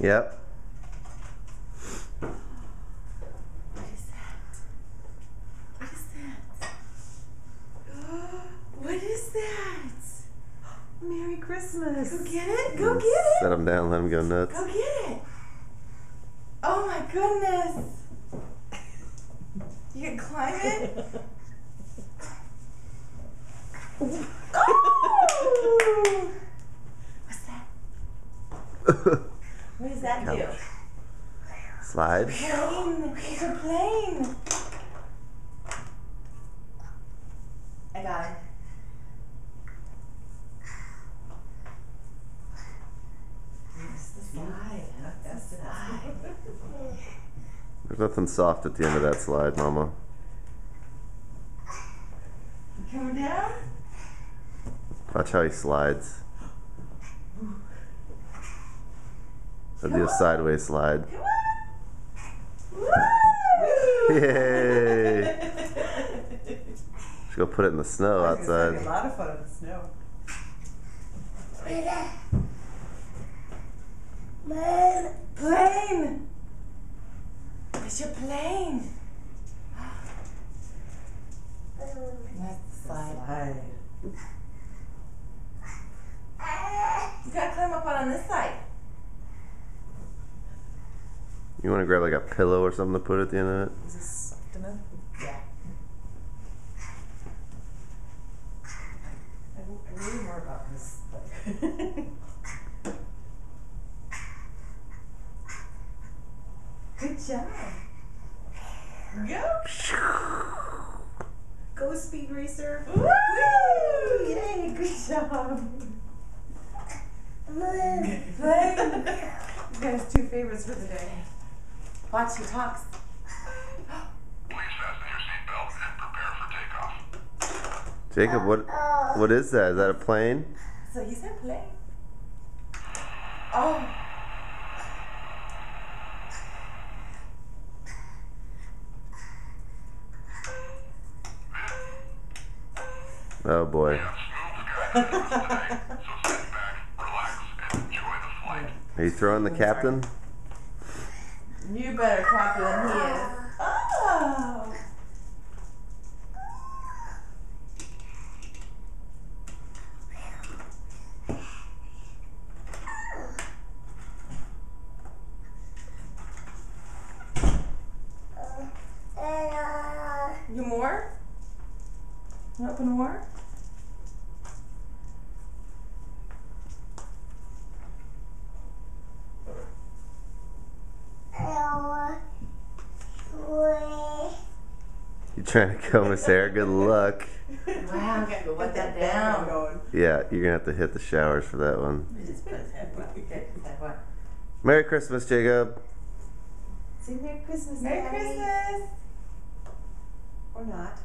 Yep. What is that? What is that? What is that? Merry Christmas. Go get it. Go get it. Set him down, let him go nuts. Go get it. Oh my goodness. You can climb it? Oh! What's that? What does that do? Slide. Plane. It's a plane. I got it. That's the slide. That's the slide. There's nothing soft at the end of that slide, Mama. Coming down? Watch how he slides. That'll be a sideways slide. Come on. Woo! Yay! Should go put it in the snow I was gonna say, outside. a lot of fun in the snow. Plane! It's your plane! That's the slide. Slide. You gotta climb up on this side. You want to grab like a pillow or something to put at the end of it? Is this soft enough? Yeah. I read more about this. Good job. Go! Go, Speed Racer. Woo! Yay, good job. Plane! You guys' two favorites for the day. Watch, he talks. Please fasten your seatbelt and prepare for takeoff. Jacob, what is that? Is that a plane? So he said plane. Oh. Oh boy. Smooth skies today, so sit back, relax, and enjoy the flight. Are you throwing the captain? You better copy than he is. Oh. You more? You open more? You trying to comb his hair? Good luck. Wow, gotta go put that Down down. going. Yeah, you're gonna have to hit the showers for that one. Just put his head back. Okay, his head back. Merry Christmas, Jacob. Say Merry Christmas, Merry Daddy. Christmas! Or not.